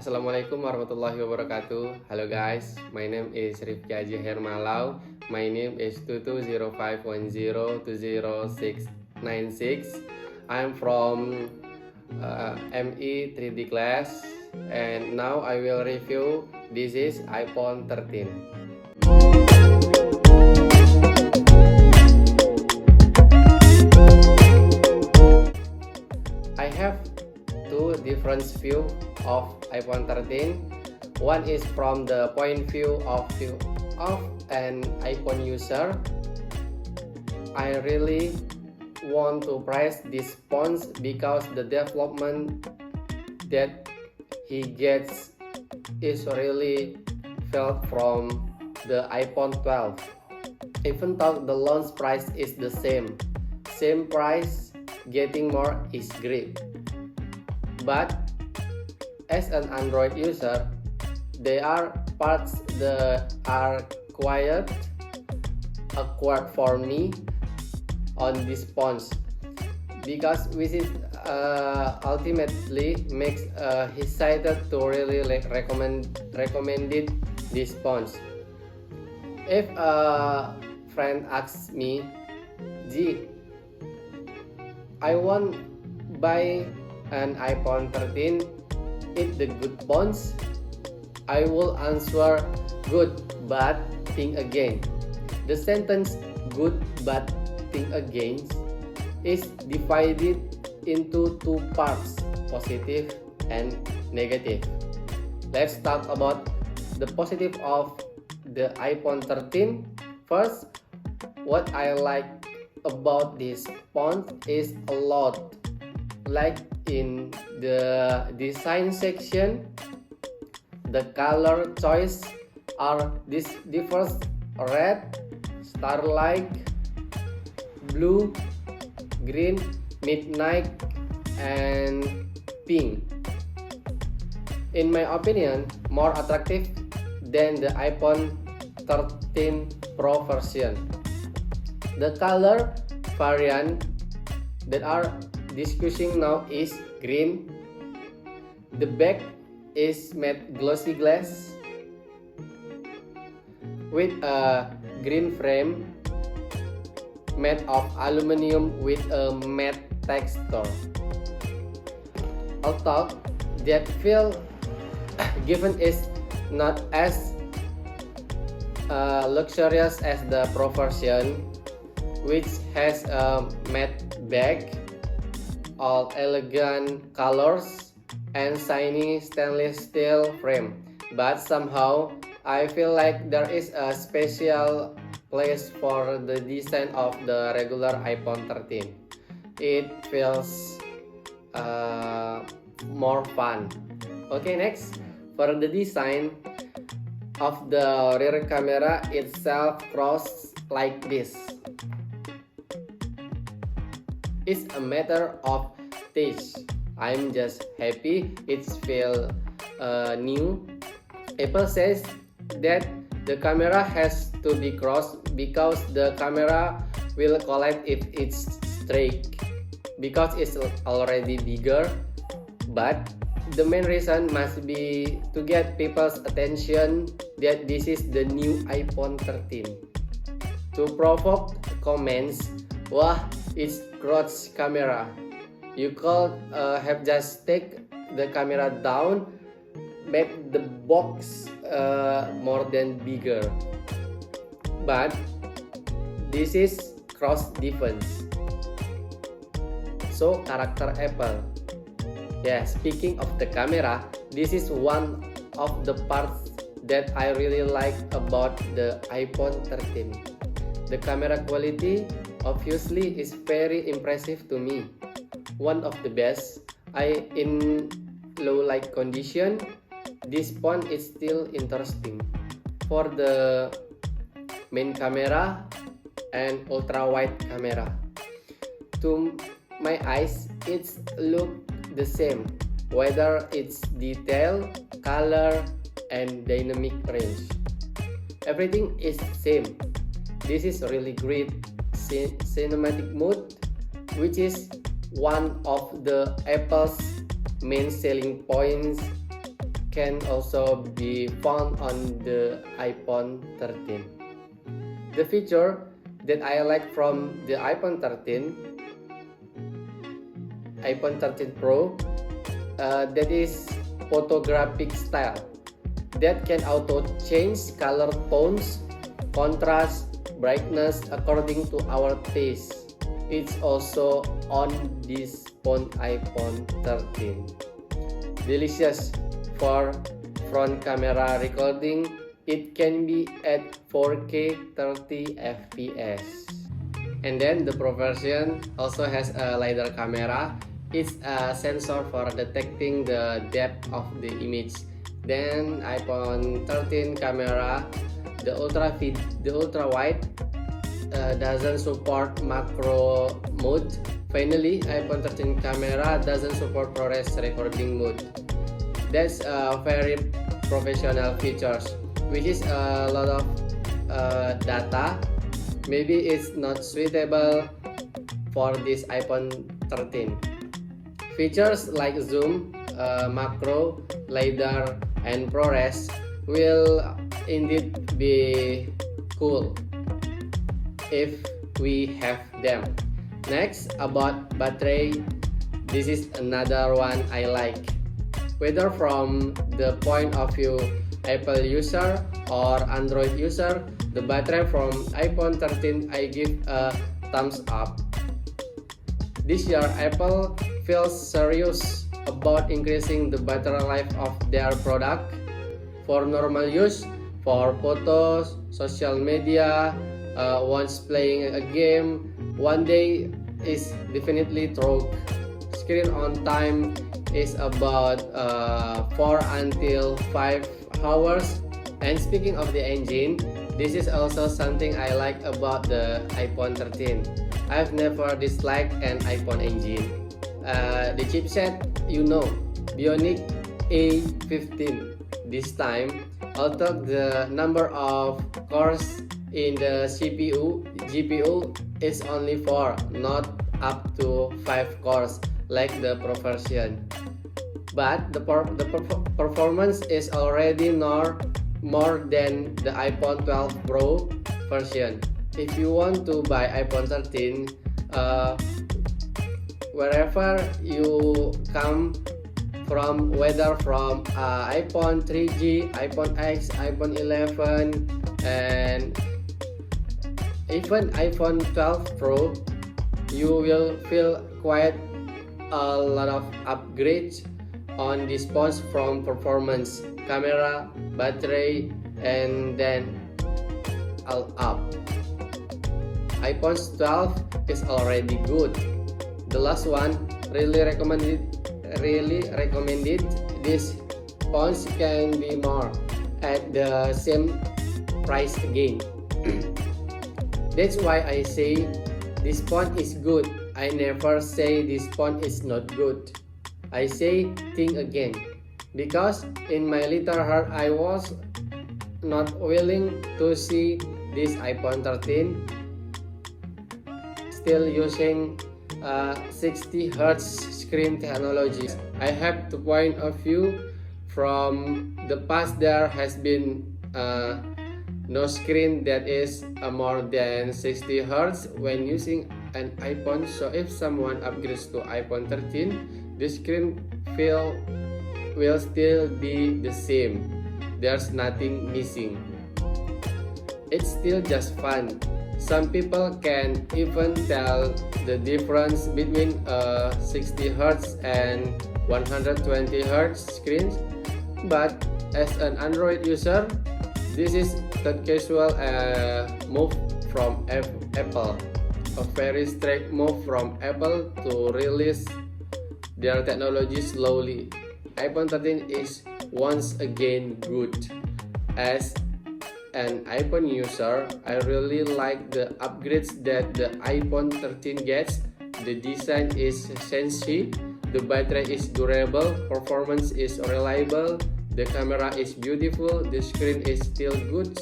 Assalamualaikum warahmatullahi wabarakatuh. Hello guys, my name is Rifki Haji Hermalau. My name is 2205102096. I'm from ME 3D class, and now I will review. This is iPhone 13. I have two different view of iPhone 13. One is from the point view of an iPhone user. I really want to praise this phone because the development that he gets is really felt from the iPhone 12. Even though the launch price is the same price, getting more is great. But as an Android user, there are parts that are quite awkward for me on this phone, because which is ultimately makes hesitant to really recommended this phone. If a friend asks me, "G, I want buy an iPhone 13, it the good phones," I will answer good but think again. The sentence good but think again is divided into two parts, positive and negative. Let's talk about the positive of the iPhone 13. First, what I like about this phone is a lot. Like in the design section, the color choice are diverse: red, starlight, blue, green, midnight, and pink. In my opinion, more attractive than the iPhone 13 Pro version. The color variant that are discussing now is green. The back is matte glossy glass with a green frame made of aluminum with a matte texture. Although that feel given is not as luxurious as the Pro version, which has a matte back, all elegant colors, and shiny stainless steel frame. But somehow I feel like there is a special place for the design of the regular iPhone 13. It feels more fun. Okay, next, for the design of the rear camera itself cross like this. It's a matter of taste. I'm just happy it feels new. Apple says that the camera has to be crossed because the camera will collapse if it's straight, because it's already bigger. But the main reason must be to get people's attention that this is the new iPhone 13. To provoke comments, "Wah, it's crotch camera. You could have just take the camera down, make the box more than bigger." But this is cross defense. So character Apple. Yeah, speaking of the camera, this is one of the parts that I really like about the iPhone 13. The camera quality obviously is very impressive to me. One of the best. In low light condition, this phone is still interesting. For the main camera and ultra wide camera, to my eyes it's look the same, whether it's detail, color, and dynamic range. Everything is same. This is really great cinematic mode, which is one of the Apple's main selling points can also be found on the iPhone 13. The feature that I like from the iPhone 13 Pro, that is photographic style that can auto change color tones, contrast, brightness according to our taste. It's also on this iPhone 13. Delicious for front camera recording. It can be at 4K 30 fps. And then the Pro version also has a LiDAR camera. It's a sensor for detecting the depth of the image. Then iPhone 13 camera, the ultra wide doesn't support macro mode. Finally, iPhone 13 camera doesn't support ProRes recording mode. That's very professional features, which is a lot of data. Maybe it's not suitable for this iPhone 13. Features like zoom, macro, LiDAR, and ProRes will indeed be cool if we have them. Next, about battery, this is another one I like. Whether from the point of view Apple user or Android user, the battery from iPhone 13 I give a thumbs up. This year, Apple feels serious about increasing the battery life of their product. For normal use, for photos, social media, once playing a game, one day is definitely through. Screen on time is about 4 until 5 hours. And speaking of the engine, this is also something I like about the iPhone 13. I've never disliked an iPhone engine. The chipset, Bionic A15. This time, although the number of cores in the GPU is only 4, not up to 5 cores like the Pro version. But the performance is already more than the iPhone 12 Pro version. If you want to buy iPhone 13, wherever you come from, whether from iPhone 3G, iPhone X, iPhone 11, and even iPhone 12 Pro, you will feel quite a lot of upgrades on this phones from performance, camera, battery, and then all up. iPhone 12 is already good. The last one really recommended. These phones can be more at the same price again. That's why I say this phone is good. I never say this phone is not good. I say think again, because in my little heart I was not willing to see this iPhone 13 still using 60 Hz screen technology. I have to point of view from the past. There has been no screen that is more than 60 Hz when using an iPhone. So if someone upgrades to iPhone 13, the screen will still be the same. There's nothing missing. It's still just fun. Some people can even tell the difference between a 60 Hz and 120 Hz screens. But as an Android user, this is not casual move from Apple. A very strict move from Apple to release their technology slowly. iPhone 13 is once again good. As an iPhone user, I really like the upgrades that the iPhone 13 gets. The design is sensy, the battery is durable, performance is reliable, the camera is beautiful, the screen is still good.